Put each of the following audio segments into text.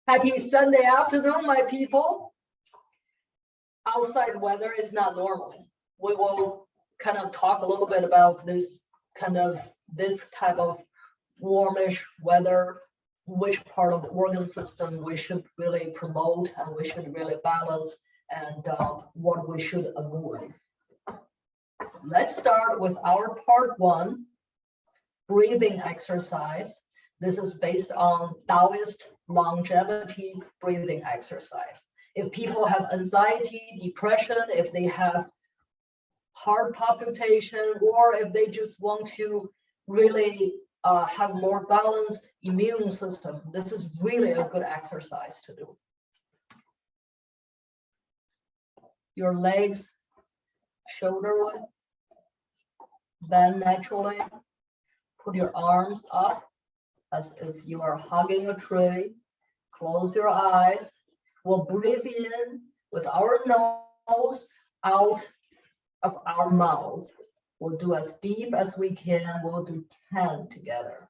Happy Sunday afternoon, my people. Outside weather is not normal. We will kind of talk a little bit about this type of warmish weather, which part of the organ system we should really promote and we should really balance, and what we should avoid. So let's start with our part one, breathing exercise. This is based on Taoist longevity breathing exercise. If people have anxiety, depression, if they have heart palpitation, or if they just want to really have more balanced immune system, this is really a good exercise to do. Your legs shoulder width, bend naturally, put your arms up as if you are hugging a tree. Close your eyes. We'll breathe in with our nose, out of our mouth. We'll do as deep as we can. We'll do 10 together.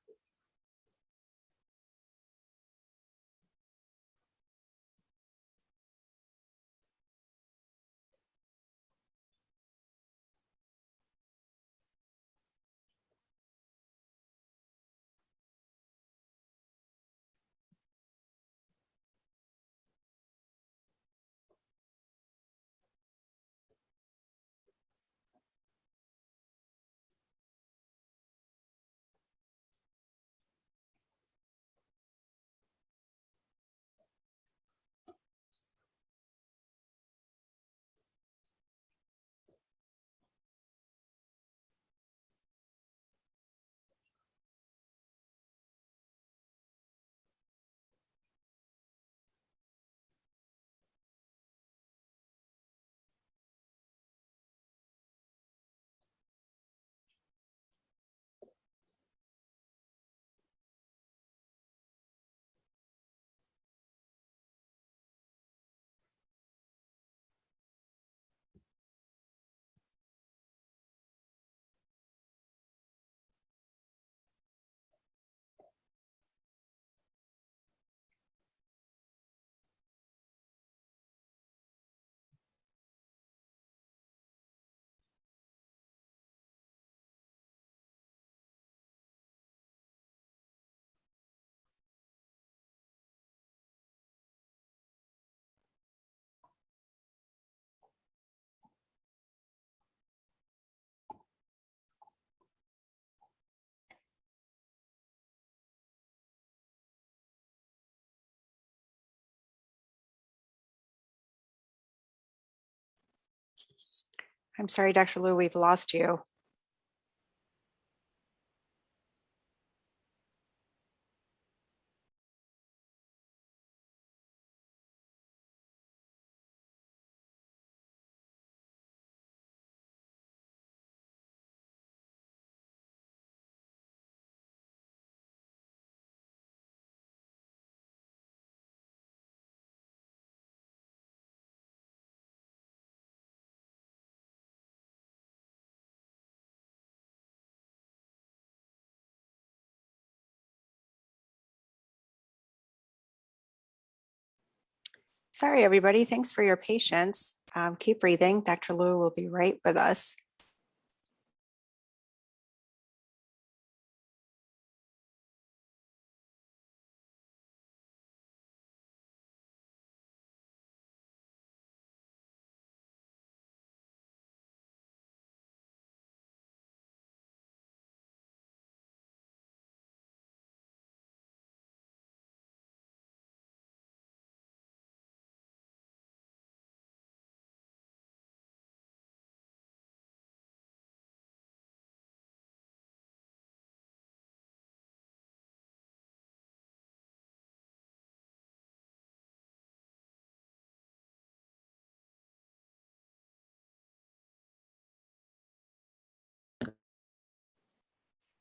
I'm sorry, Dr. Liu, we've lost you. Sorry, everybody. Thanks for your patience. Keep breathing. Dr. Liu will be right with us.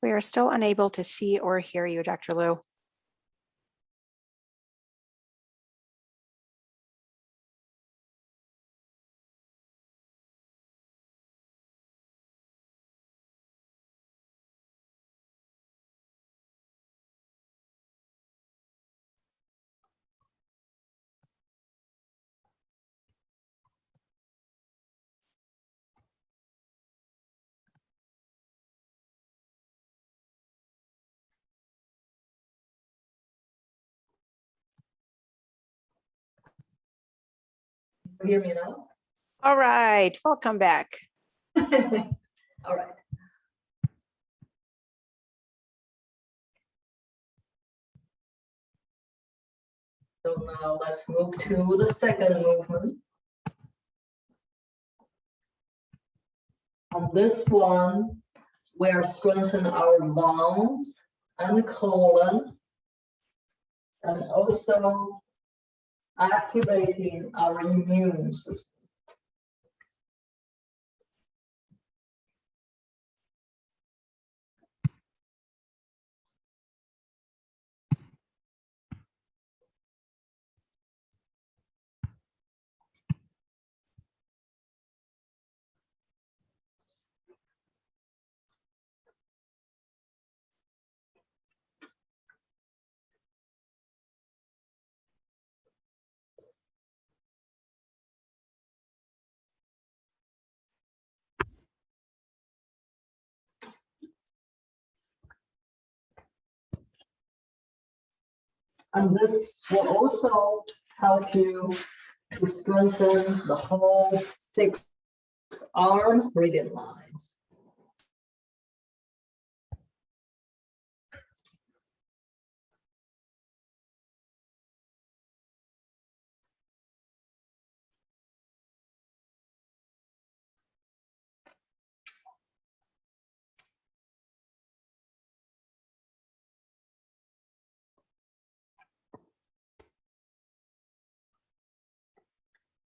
We are still unable to see or hear you, Dr. Liu. You hear me now? All right, welcome back. All right. So now let's move to the second movement. On this one, we are strengthening our lungs and colon, and also activating our immune system. And this will also help you to strengthen the whole 6 arm breathing lines.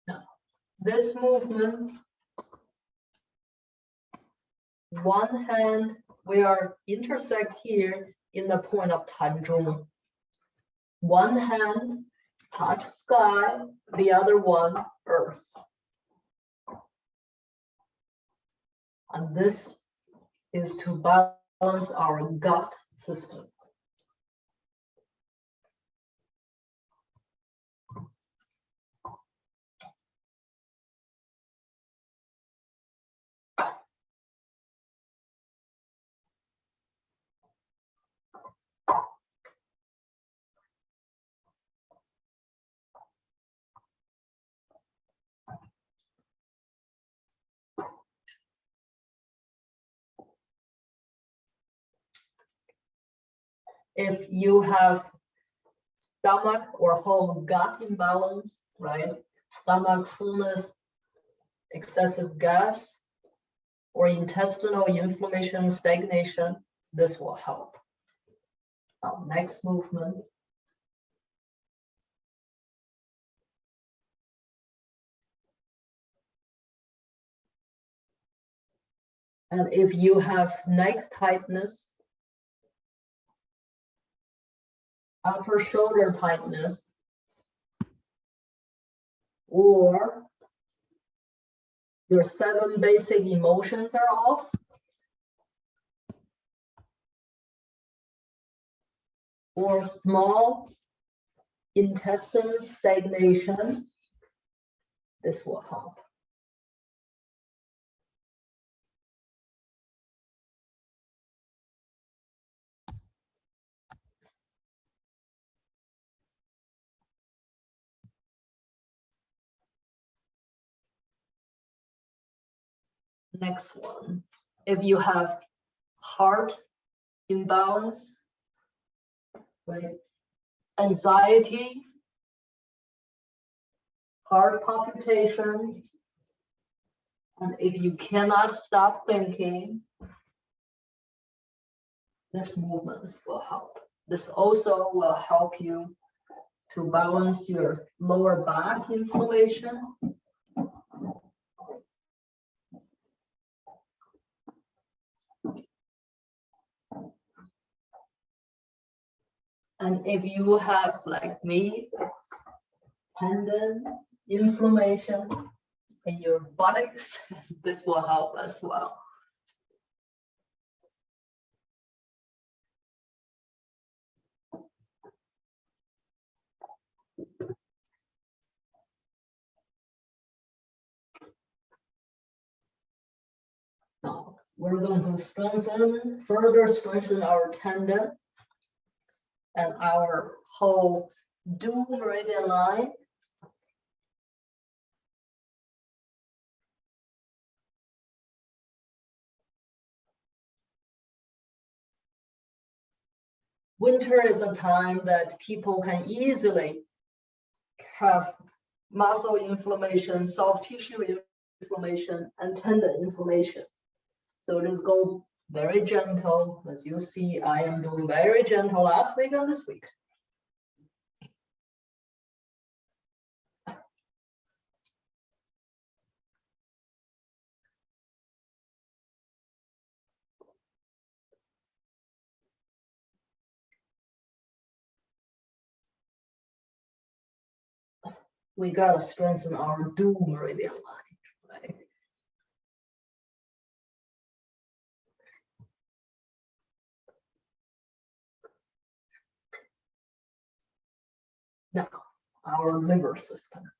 Now, this movement, one hand, we are intersect here in the point of Tanzhong. One hand touch sky, the other one earth. And this is to balance our gut system. If you have stomach or whole gut imbalance, right? Stomach fullness, excessive gas, or intestinal inflammation, stagnation, this will help. Now, next movement. And if you have neck tightness, upper shoulder tightness, or your 7 basic emotions are off, or small intestine stagnation, this will help. Next one, if you have heart imbalance, right? Anxiety, heart palpitation, and if you cannot stop thinking, this movement will help. This also will help you to balance your lower back inflammation. And if you have, like me, tendon inflammation in your buttocks, this will help as well. Now, we're going to further strengthen our tendon and our whole dual meridian line. winter is a time that people can easily have muscle inflammation, soft tissue inflammation, and tendon inflammation. So just go very gentle. As you see, I am doing very gentle last week and this week. We gotta strengthen our dual meridian line, right? Now, our liver system.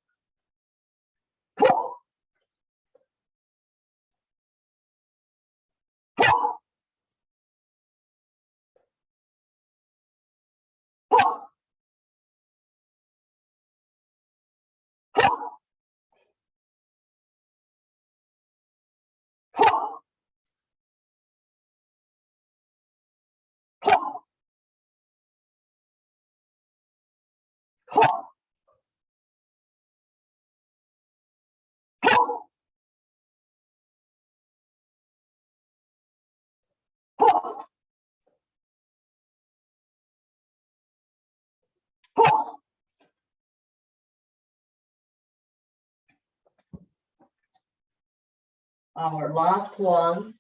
Our last one,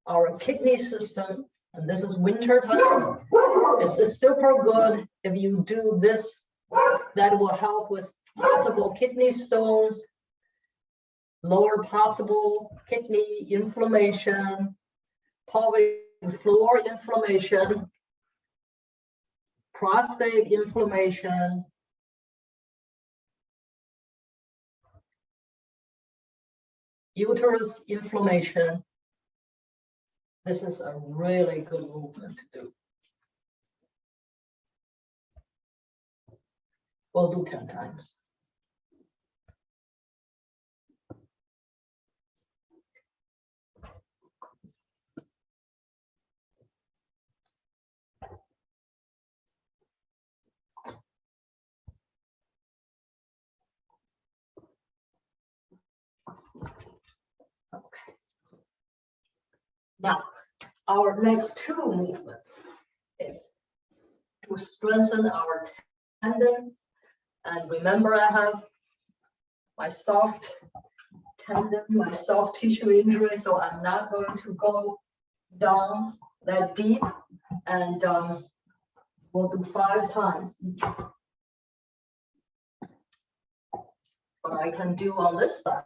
our kidney system, and this is winter time. It's super good if you do this. That will help with possible kidney stones, lower possible kidney inflammation, pelvic floor inflammation, prostate inflammation, uterus inflammation. This is a really good movement to do. We'll do 10 times. Okay. Now, our next two movements is to strengthen our tendon. And remember, I have my soft tendon, my soft tissue injury, so I'm not going to go down that deep. And we'll do 5 times each. What I can do on this side.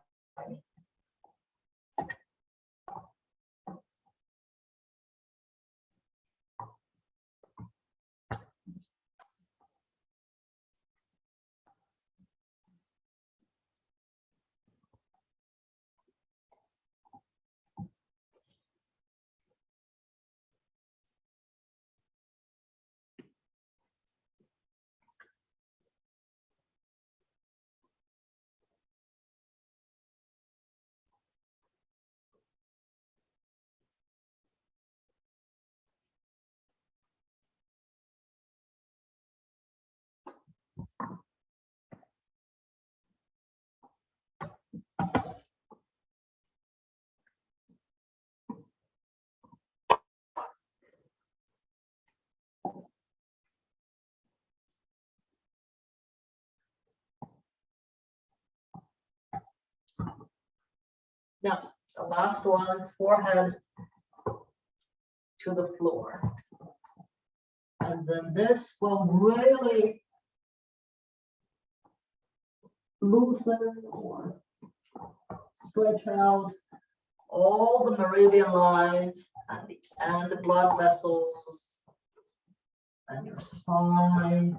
Now, the last one, forehead to the floor. And then this will really loosen or stretch out all the meridian lines and the blood vessels and your spine.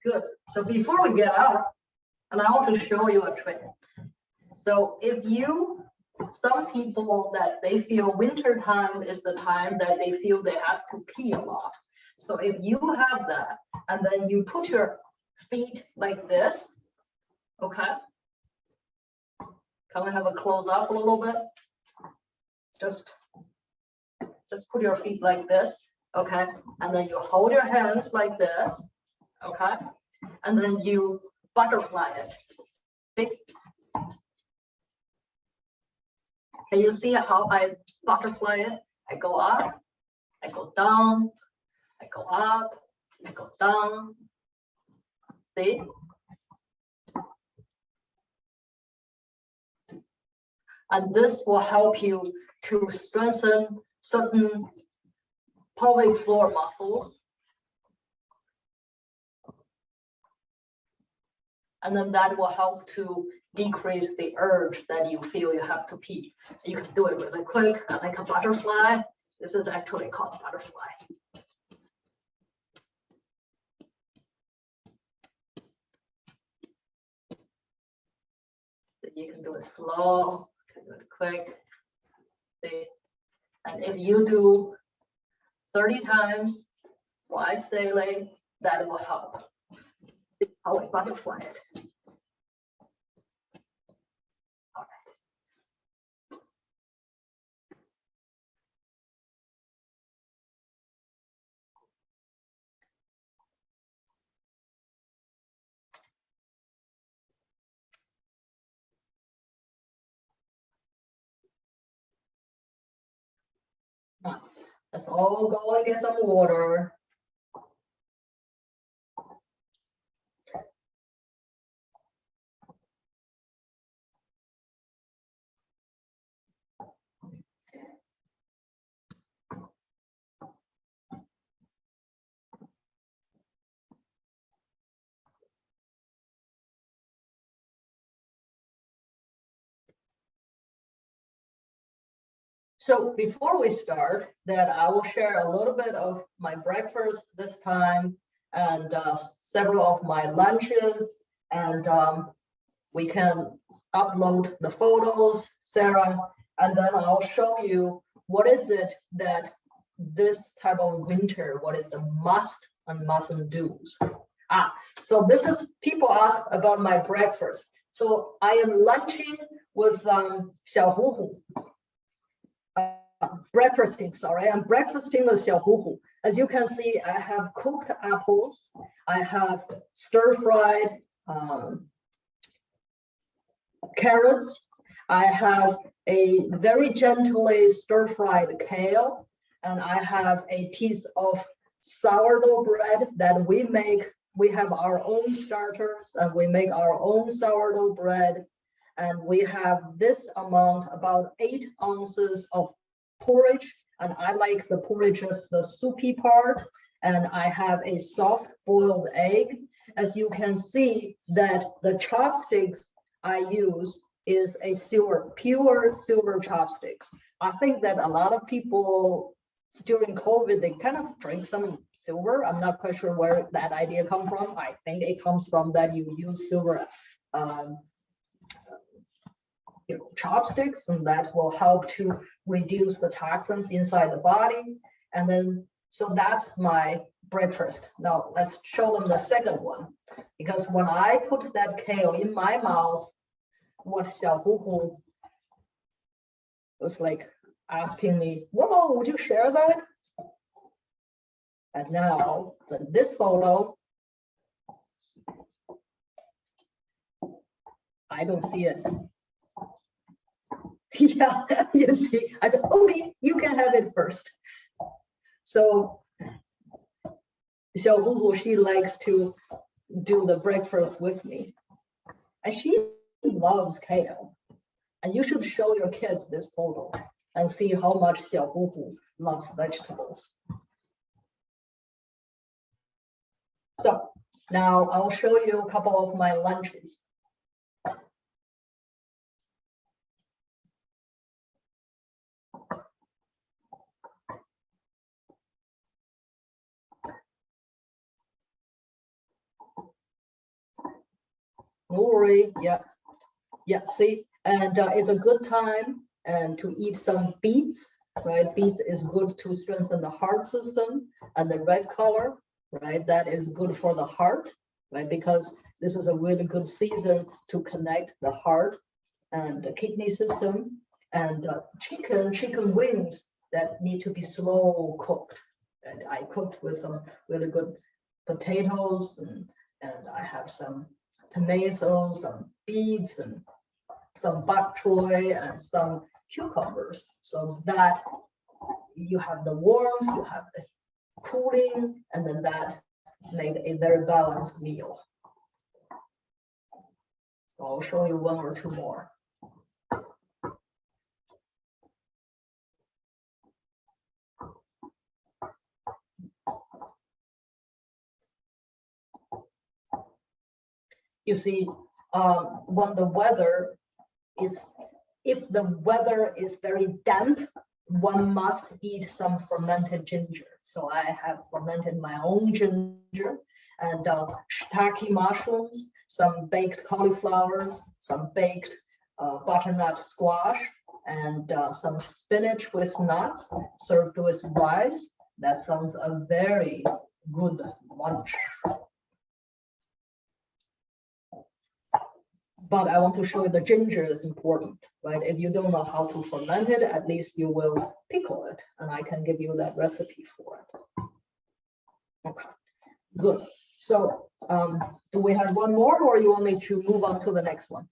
Good. So before we get out, and I want to show you a trick. So some people that they feel winter time is the time that they feel they have to pee a lot. So if you have that, and then you put your feet like this, okay? Can we have a close up a little bit? Just put your feet like this, okay? And then you hold your hands like this, okay? And then you butterfly it. See? Can you see how I butterfly it? I go up, I go down, I go up, I go down. See? And this will help you to strengthen certain pelvic floor muscles. And then that will help to decrease the urge that you feel you have to pee. You can do it really quick, like a butterfly. This is actually called butterfly. You can do it slow, you can do it quick. See? And if you do 30 times, twice daily, that will help. See how I butterfly it. Let's all go and get some water. So before we start, that I will share a little bit of my breakfast this time and several of my lunches, and we can upload the photos, Sarah, and then I'll show you what is it that this type of winter, what is the must and mustn't do's. So this is, people ask about my breakfast. So I am lunching with 小虎虎. Breakfasting, sorry, I'm breakfasting with 小虎虎. As you can see, I have cooked apples, I have stir-fried carrots, I have a very gently stir-fried kale, and I have a piece of sourdough bread that we make. We have our own starters and we make our own sourdough bread, and we have this amount, about 8 ounces of porridge, and I like the porridge as the soupy part, and I have a soft boiled egg. As you can see that the chopsticks I use is a pure silver chopsticks. I think that a lot of people during COVID, they kind of drink some silver. I'm not quite sure where that idea comes from. I think it comes from that you use silver chopsticks, and that will help to reduce the toxins inside the body. And then, so that's my breakfast. Now let's show them the second one, because when I put that kale in my mouth, what 小虎虎 was like asking me, whoa, would you share that? And now this photo, I don't see it. Yeah, you see, I thought, okay, you can have it first. So 小虎虎, she likes to do the breakfast with me, and she loves kale. And you should show your kids this photo and see how much 小虎虎 loves vegetables. So now I'll show you a couple of my lunches. no worry. Yeah, yeah. See, and it's a good time and to eat some beets. Right, beets is good to strengthen the heart system, and the red color, right, that is good for the heart, right, because this is a really good season to connect the heart and the kidney system. And chicken wings that need to be slow cooked. And I cooked with some really good potatoes, and I have some tomatoes, some beets, and some bok choy, and some cucumbers. So that you have the warmth, you have the cooling, and then that make a very balanced meal. So I'll show you one or two more. You see, when the weather is, if the weather is very damp, one must eat some fermented ginger. So I have fermented my own ginger, and shiitake mushrooms, some baked cauliflowers, some baked butternut squash, and some spinach with nuts served with rice. That sounds a very good lunch. But I want to show you the ginger is important, right? If you don't know how to ferment it, at least you will pickle it, and I can give you that recipe for it. Okay, good. So do we have one more, or you want me to move on to the next one?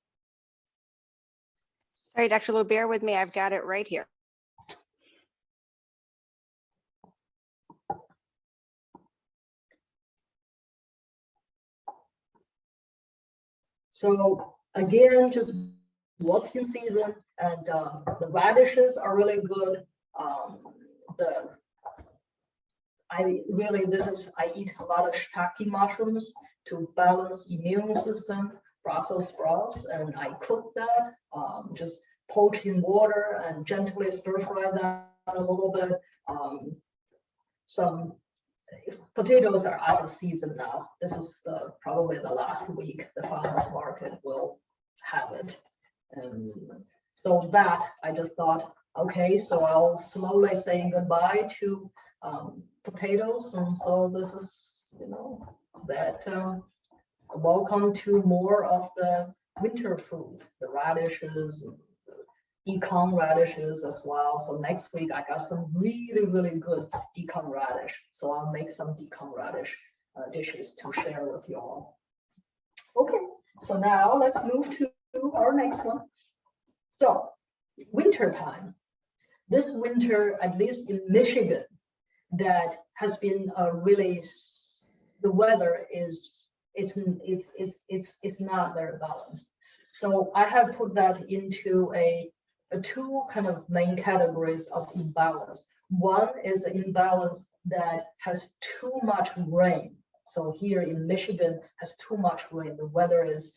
Sorry, Dr. Lu, bear with me. I've got it right here. So again, just what's in season, and the radishes are really good. I eat a lot of shiitake mushrooms to balance immune system, Brussels sprouts, and I cook that, just poach in water and gently stir fry that a little bit. Some potatoes are out of season now. This is probably the last week the farmers market will have it. And so that I just thought, okay, so I'll slowly saying goodbye to potatoes. And so this is, that welcome to more of the winter food, the radishes, decon radishes as well. So next week I got some really, really good decon radish. So I'll make some decon radish dishes to share with you all. Okay, so now let's move to our next one. So winter time. This winter, at least in Michigan, that has been really, the weather is it's not very balanced. So I have put that into a two kind of main categories of imbalance. One is an imbalance that has too much rain. So here in Michigan has too much rain. The weather is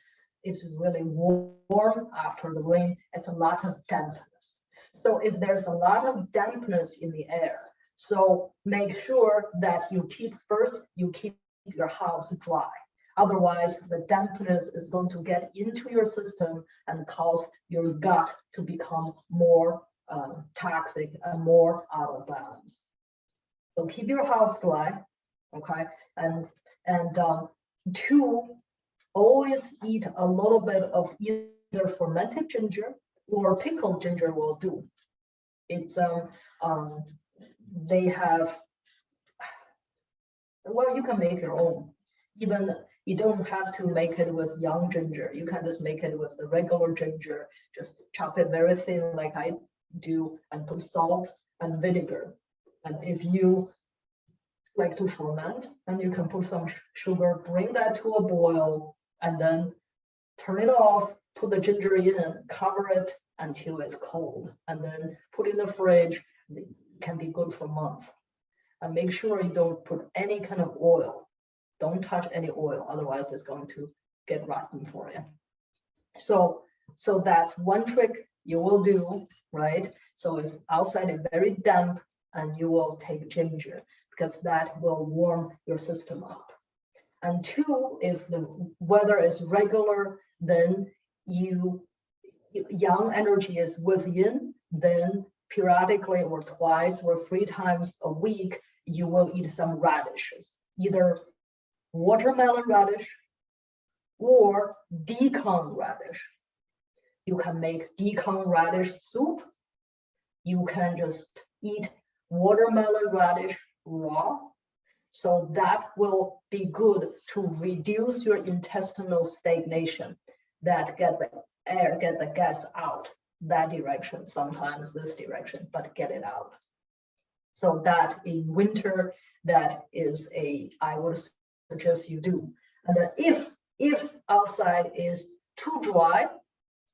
really warm after the rain. It's a lot of dampness. So if there's a lot of dampness in the air, so make sure that you keep your house dry. Otherwise, the dampness is going to get into your system and cause your gut to become more toxic and more out of balance. So keep your house dry, okay? And two, always eat a little bit of either fermented ginger or pickled ginger will do. It's they have, well, you can make your own. Even you don't have to make it with young ginger. You can just make it with the regular ginger. Just chop it very thin like I do and put salt and vinegar. And if you like to ferment, then you can put some sugar, bring that to a boil, and then turn it off, put the ginger in, cover it until it's cold, and then put it in the fridge. It can be good for months. And make sure you don't put any kind of oil. Don't touch any oil, otherwise it's going to get rotten for you. So that's one trick you will do, right? So if outside is very damp, and you will take ginger because that will warm your system up. And two, if the weather is regular, then yang energy is within, then periodically or twice or 3 times a week, you will eat some radishes, either watermelon radish or decon radish. You can make decon radish soup. You can just eat watermelon radish raw. So that will be good to reduce your intestinal stagnation, that get the gas out that direction, sometimes this direction, but get it out. So that in winter, that is I would suggest you do. And then if outside is too dry,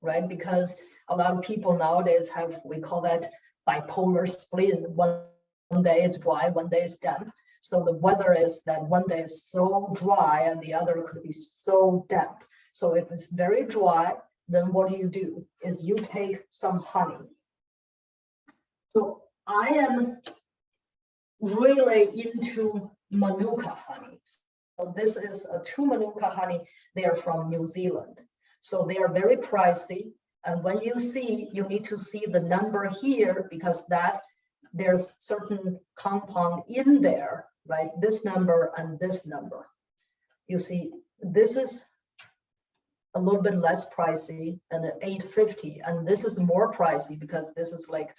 right? Because a lot of people nowadays have, we call that bipolar split. One day is dry, one day is damp. So the weather is that one day is so dry and the other could be so damp. So if it's very dry, then what do? Is you take some honey. So I am really into Manuka honey. So this is a 2 Manuka honey. They are from New Zealand. So they are very pricey. And when you see, you need to see the number here because that there's certain compound in there, right? This number and this number. You see, this is a little bit less pricey than the 850, and this is more pricey because this is like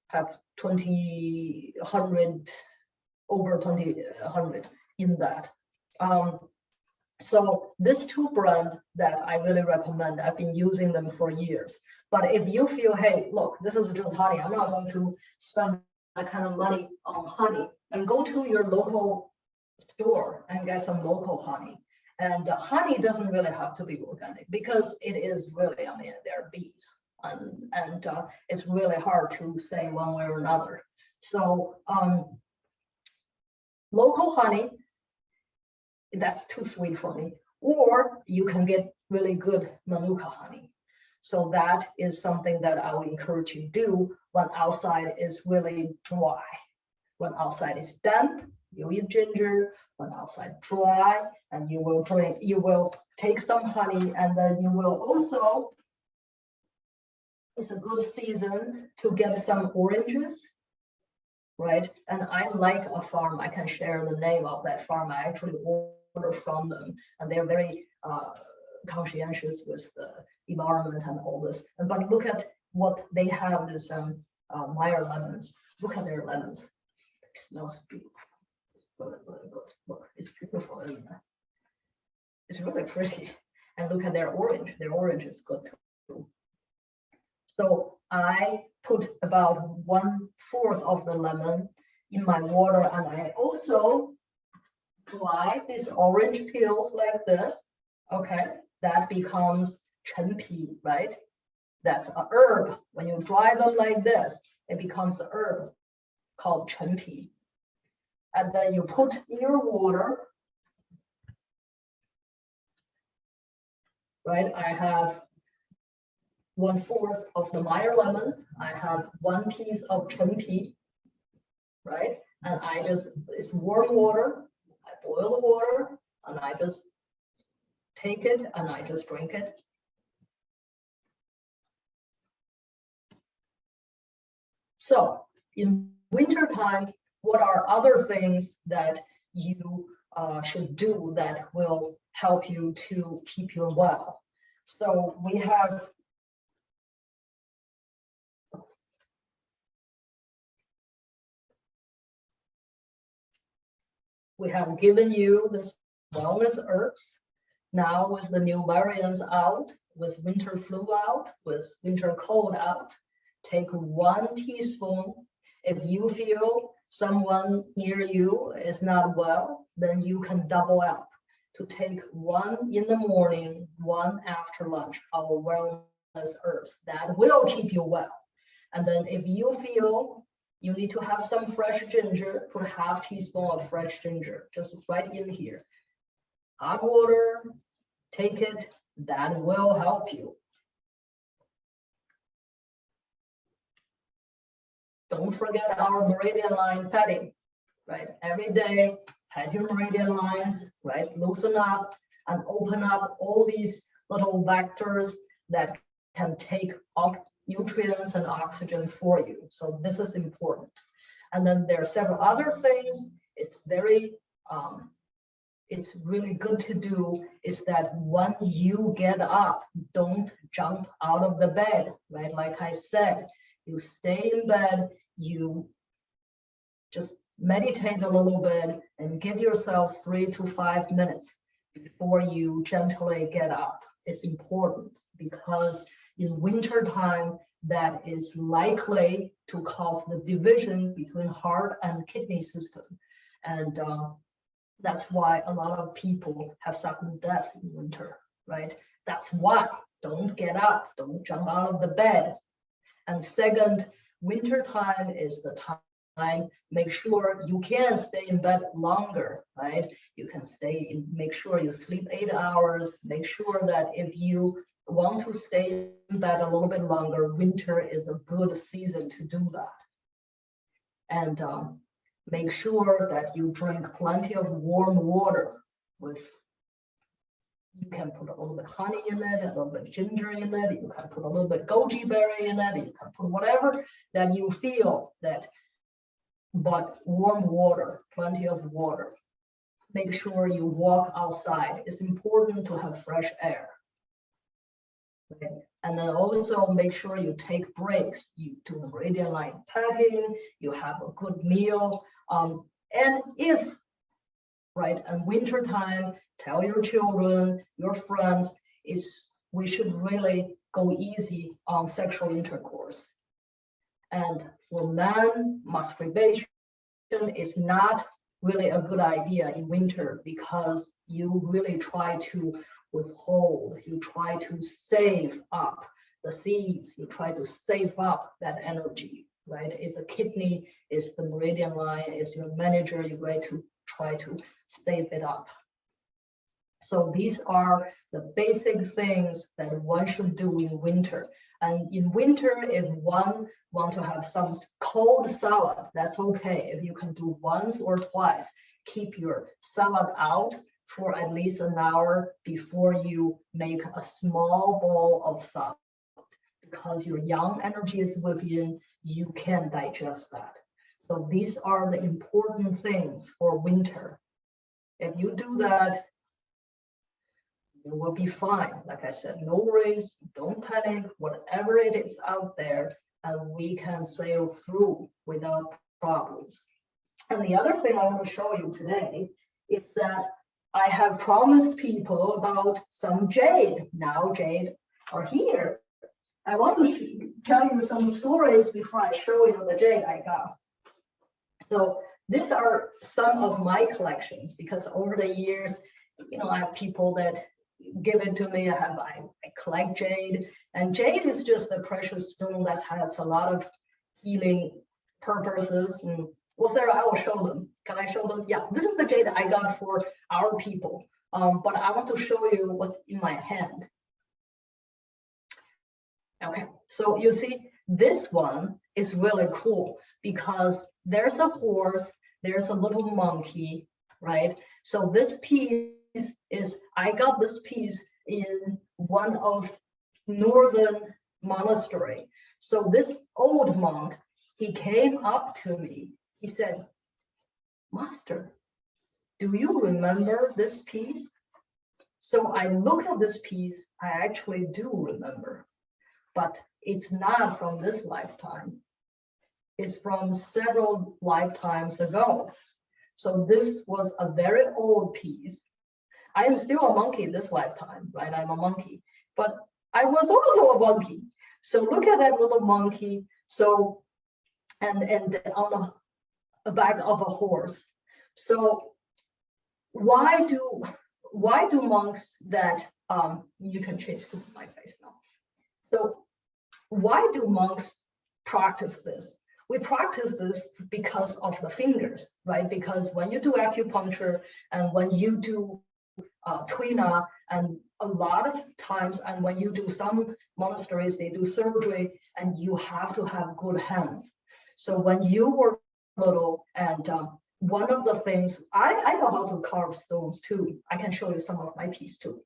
have 2,100 over 2,100 in that. So this 2 brand that I really recommend, I've been using them for years. But if you feel, hey, look, this is just honey, I'm not going to spend that kind of money on honey, and go to your local store and get some local honey. And honey doesn't really have to be organic because it is really, I mean, they're bees, and it's really hard to say one way or another. So local honey, that's too sweet for me. Or you can get really good Manuka honey. So that is something that I would encourage you to do when outside is really dry. When outside is damp, you eat ginger. When outside dry, and you will take some honey, and then you will also, it's a good season to get some oranges, right? And I like a farm, I can share the name of that farm. I actually order from them, and they're very conscientious with the environment and all this. But look at what they have, this Meyer lemons. Look at their lemons. It smells beautiful. Really, really good. Look, it's beautiful, isn't it? It's really pretty. And look at their orange. Their orange is good too. So I put about 1/4 of the lemon in my water, and I also dry these orange peels like this. Okay, that becomes chenpi, right? That's a herb. When you dry them like this, it becomes an herb called chenpi. And then you put in your water, right? I have 1/4 of the Meyer lemons. I have 1 piece of chenpi, right? And it's warm water. I boil the water and I just take it and I just drink it. So in wintertime, what are other things that you should do that will help you to keep you well? So we have given you this wellness herbs. Now with the new variants out, with winter flu out, with winter cold out, take 1 teaspoon. If you feel someone near you is not well, then you can double up to take 1 in the morning, 1 after lunch, our wellness herbs that will keep you well. And then if you feel you need to have some fresh ginger, put 1/2 teaspoon of fresh ginger, just right in here. Hot water, take it, that will help you. Don't forget our meridian line petting, right? Every day, pat your meridian lines, right? Loosen up and open up all these little vectors that can take up nutrients and oxygen for you. So this is important. And then there are several other things. It's really good to do is that when you get up, don't jump out of the bed, right? Like I said, you stay in bed, you just meditate a little bit and give yourself 3 to 5 minutes before you gently get up. It's important because in winter time, that is likely to cause the division between heart and kidney system. And that's why a lot of people have sudden death in winter, right? That's why. Don't get up, don't jump out of the bed. And second, winter time is the time, make sure you can stay in bed longer, right? You can stay in, make sure you sleep 8 hours, make sure that if you want to stay in bed a little bit longer, winter is a good season to do that. And make sure that you drink plenty of warm water with, you can put a little bit honey in it, a little bit ginger in it, you can put a little bit goji berry in it, you can put whatever that you feel that, but warm water, plenty of water. Make sure you walk outside. It's important to have fresh air. Okay. And then also make sure you take breaks. You do the meridian line patting, you have a good meal. And if, right, in winter time, tell your children, your friends, we should really go easy on sexual intercourse. And for men, masturbation is not really a good idea in winter because you really try to withhold, you try to save up the seeds, you try to save up that energy, right? It's a kidney, it's the meridian line, it's your manager, you try to save it up. So these are the basic things that one should do in winter. And in winter, if one want to have some cold salad, that's okay. If you can do once or twice, keep your salad out for at least an hour before you make a small bowl of salad. Because your yang energy is within, you can digest that. So these are the important things for winter. If you do that, you will be fine. Like I said, no worries, don't panic, whatever it is out there, and we can sail through without problems. And the other thing I want to show you today is that I have promised people about some jade. Now jade are here. I want to tell you some stories before I show you the jade I got. So these are some of my collections because over the years, I have people that give it to me. I collect jade, and jade is just a precious stone that has a lot of healing purposes. Well, Sarah, I will show them. Can I show them? Yeah, this is the jade I got for our people. But I want to show you what's in my hand. Okay, so you see, this one is really cool because there's a horse, there's a little monkey, right? So this piece I got this piece in one of northern monastery. So this old monk, he came up to me. He said, "Master, do you remember this piece?" So I look at this piece, I actually do remember, but it's not from this lifetime. It's from several lifetimes ago. So this was a very old piece. I am still a monkey this lifetime, right? I'm a monkey, but I was also a monkey. So look at that little monkey. So, and on the back of a horse. So why do monks that, you can change to my face now. So why do monks practice this? We practice this because of the fingers, right? Because when you do acupuncture and when you do tuina, and a lot of times, and when you do some monasteries, they do surgery, and you have to have good hands. So when you were little and one of the things, I know how to carve stones too. I can show you some of my piece too.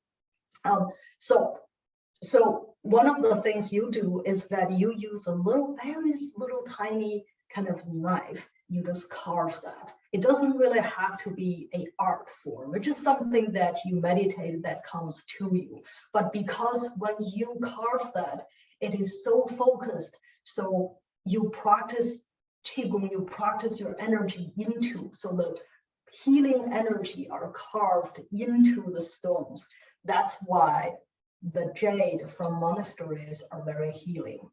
So one of the things you do is that you use a little, very little tiny kind of knife. You just carve that. It doesn't really have to be an art form, which is something that you meditate that comes to you. But because when you carve that, it is so focused. So you practice Qigong, you practice your energy into, so the healing energy are carved into the stones. That's why the jade from monasteries are very healing.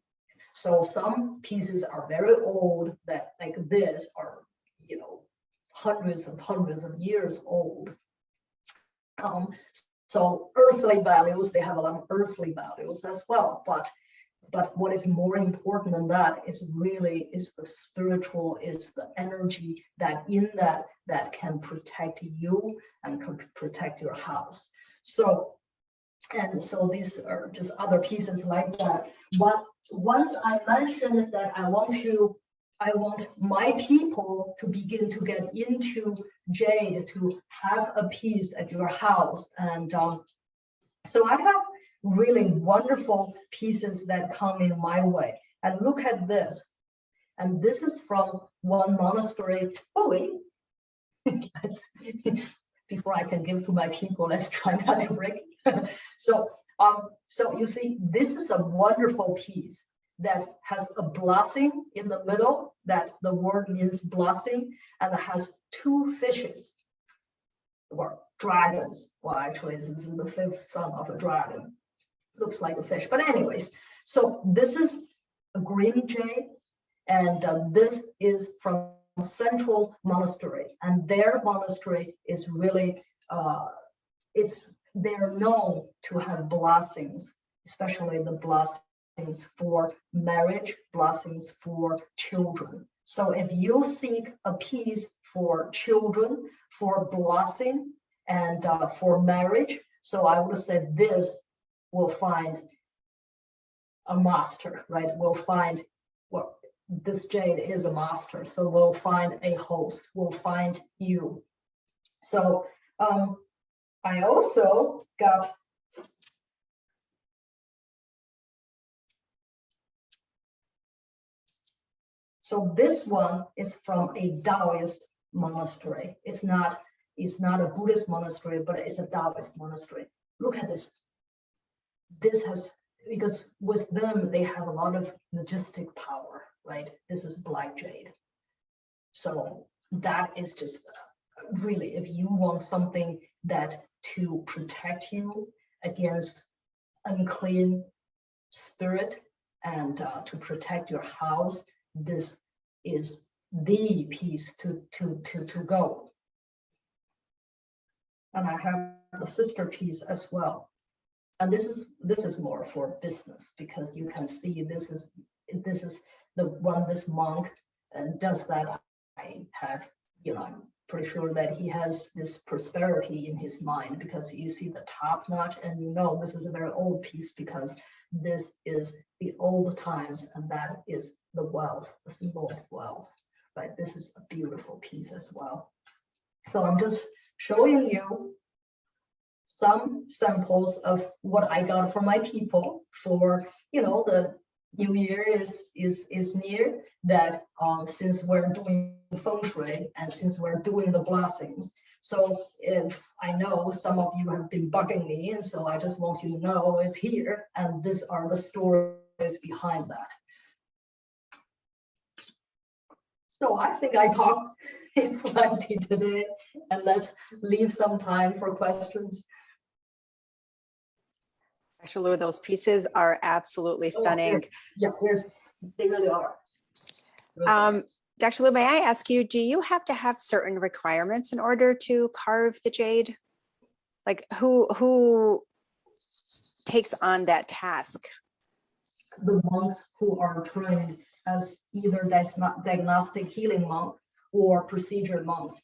So some pieces are very old, that like this are, hundreds and hundreds of years old. So earthly values, they have a lot of earthly values as well. But what is more important than that is really is the spiritual, is the energy that in that can protect you and can protect your house. So these are just other pieces like that. But once I mentioned that I want my people to begin to get into jade, to have a piece at your house. And so I have really wonderful pieces that come in my way. And look at this. And this is from one monastery. Oh, wait. Before I can give to my people, let's try not to break. So you see, this is a wonderful piece that has a blessing in the middle, that the word means blessing, and it has two fishes, or dragons. Well, actually, this is the fifth son of a dragon. Looks like a fish, but anyways, so this is a green jade, and this is from Central Monastery, and their monastery is really, they're known to have blessings, especially the blessings for marriage, blessings for children. So if you seek a piece for children, for blessing, and for marriage, so I would say this will find a master, right? We'll find, well, this jade is a master, so we'll find a host, we'll find you. So I also got so this one is from a Taoist monastery. It's not a Buddhist monastery, but it's a Taoist monastery. Look at this. This has, because with them, they have a lot of majestic power, right? This is black jade. So that is just really, if you want something that to protect you against unclean spirit and to protect your house, this is the piece to go. And I have the sister piece as well. And this is more for business, because you can see this is the one this monk does that. I have, I'm pretty sure that he has this prosperity in his mind, because you see the top notch, and this is a very old piece, because this is the old times, and that is the wealth, the symbol of wealth, right? This is a beautiful piece as well. So I'm just showing you some samples of what I got from my people for, the New Year is near, that since we're doing feng shui and since we're doing the blessings. So if I know some of you have been bugging me, and so I just want you to know it's here, and these are the stories behind that. So I think I talked plenty today, and let's leave some time for questions. Dr. Lu, those pieces are absolutely stunning. Yeah, they really are. Dr. Lu, may I ask you, do you have to have certain requirements in order to carve the jade? Like who takes on that task? The monks who are trained as either diagnostic healing monk or procedure monks,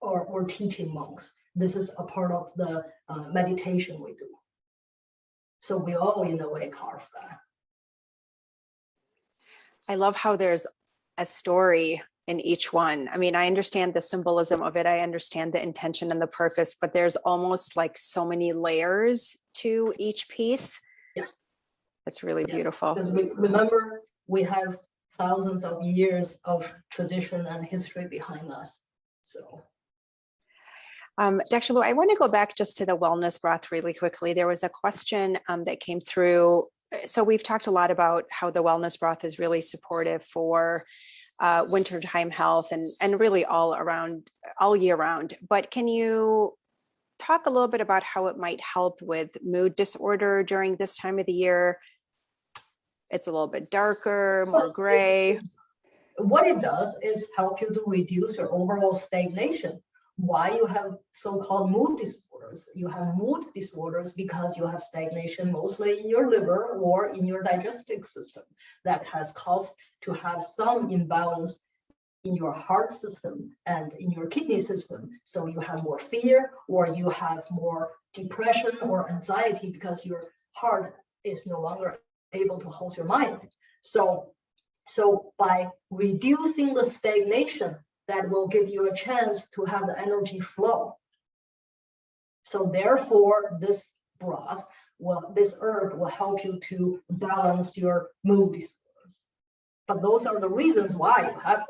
or teaching monks. This is a part of the meditation we do. So we all, in a way, carve that. I love how there's a story in each one. I mean, I understand the symbolism of it. I understand the intention and the purpose, but there's almost like so many layers to each piece. Yes. It's really Yes. beautiful. Because remember, we have thousands of years of tradition and history behind us. So. Dr. Lu, I want to go back just to the wellness broth really quickly. There was a question that came through. So we've talked a lot about how the wellness broth is really supportive for wintertime health and really all year round. But can you talk a little bit about how it might help with mood disorder during this time of the year? It's a little bit darker, more gray. What it does is help you to reduce your overall stagnation. Why you have so-called mood disorders? You have mood disorders because you have stagnation mostly in your liver or in your digestive system that has caused to have some imbalance in your heart system and in your kidney system. So you have more fear or you have more depression or anxiety because your heart is no longer able to hold your mind. So by reducing the stagnation, that will give you a chance to have the energy flow. So therefore, this broth, this herb will help you to balance your mood disorders. But those are the reasons why you have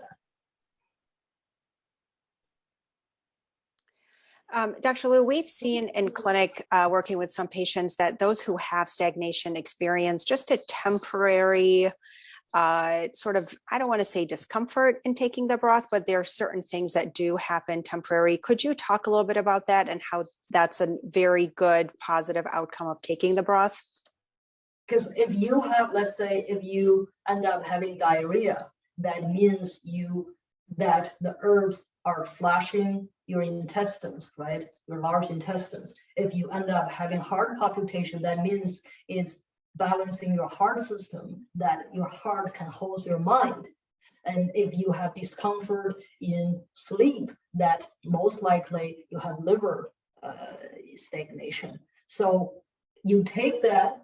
that. Dr. Lu, we've seen in clinic working with some patients that those who have stagnation experience just a temporary sort of, I don't want to say discomfort in taking the broth, but there are certain things that do happen temporary. Could you talk a little bit about that and how that's a very good positive outcome of taking the broth? Because if you have, let's say, if you end up having diarrhea, that means that the herbs are flushing your intestines, right? Your large intestines. If you end up having heart palpitation, that means is balancing your heart system, that your heart can hold your mind. And if you have discomfort in sleep, that most likely you have liver stagnation. So you take that,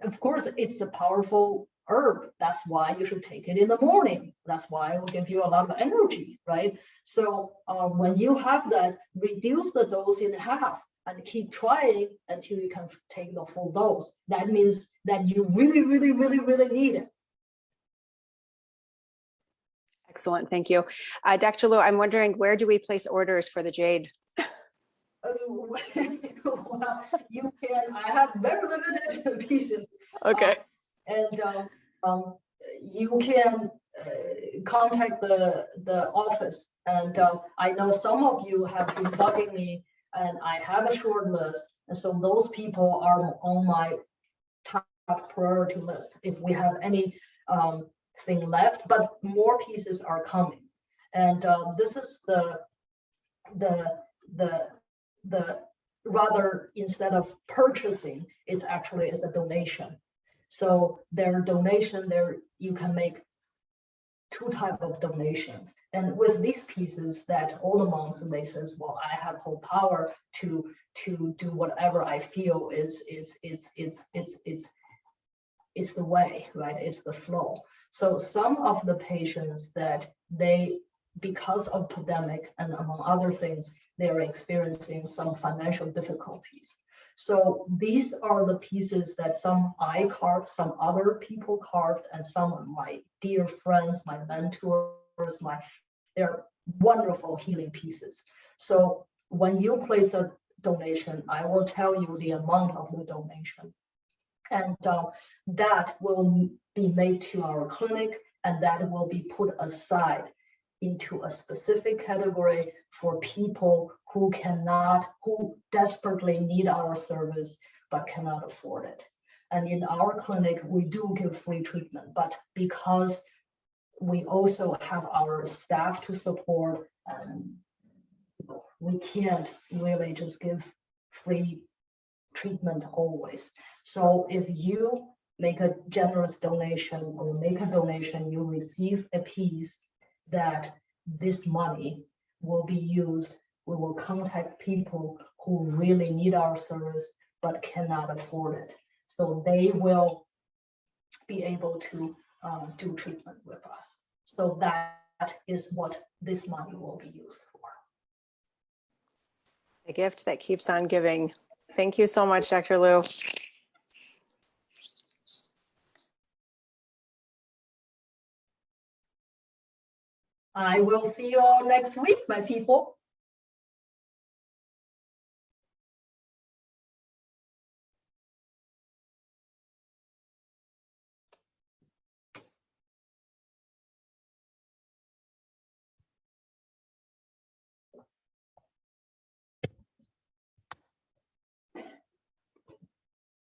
of course, it's a powerful herb. That's why you should take it in the morning. That's why it will give you a lot of energy, right? So when you have that, reduce the dose in half and keep trying until you can take the full dose. That means that you really, really, really, really need it. Excellent, thank you. Dr. Lu, I'm wondering, where do we place orders for the Jade? Well, you can, I have very limited pieces. Okay. You can contact the office. And I know some of you have been bugging me, and I have a short list. And so those people are on my top priority list if we have any thing left, but more pieces are coming. And this is the rather, instead of purchasing, is actually is a donation. So their donation, there you can make two types of donations. And with these pieces, that all the monks, and they says, well, I have whole power to do whatever I feel is the way, right? It's the flow. So some of the patients that because of pandemic and among other things, they're experiencing some financial difficulties. So these are the pieces that some I carved, some other people carved, and some of my dear friends, my mentors, they're wonderful healing pieces. So when you place a donation, I will tell you the amount of the donation. And that will be made to our clinic, and that will be put aside into a specific category for people who desperately need our service but cannot afford it. And in our clinic, we do give free treatment, but because we also have our staff to support, we can't really just give free treatment always. So if you make a generous donation or make a donation, you receive a piece that this money will be used. We will contact people who really need our service but cannot afford it. So they will be able to do treatment with us. So that is what this money will be used for. The gift that keeps on giving. Thank you so much, Dr. Liu. I will see you all next week, my people.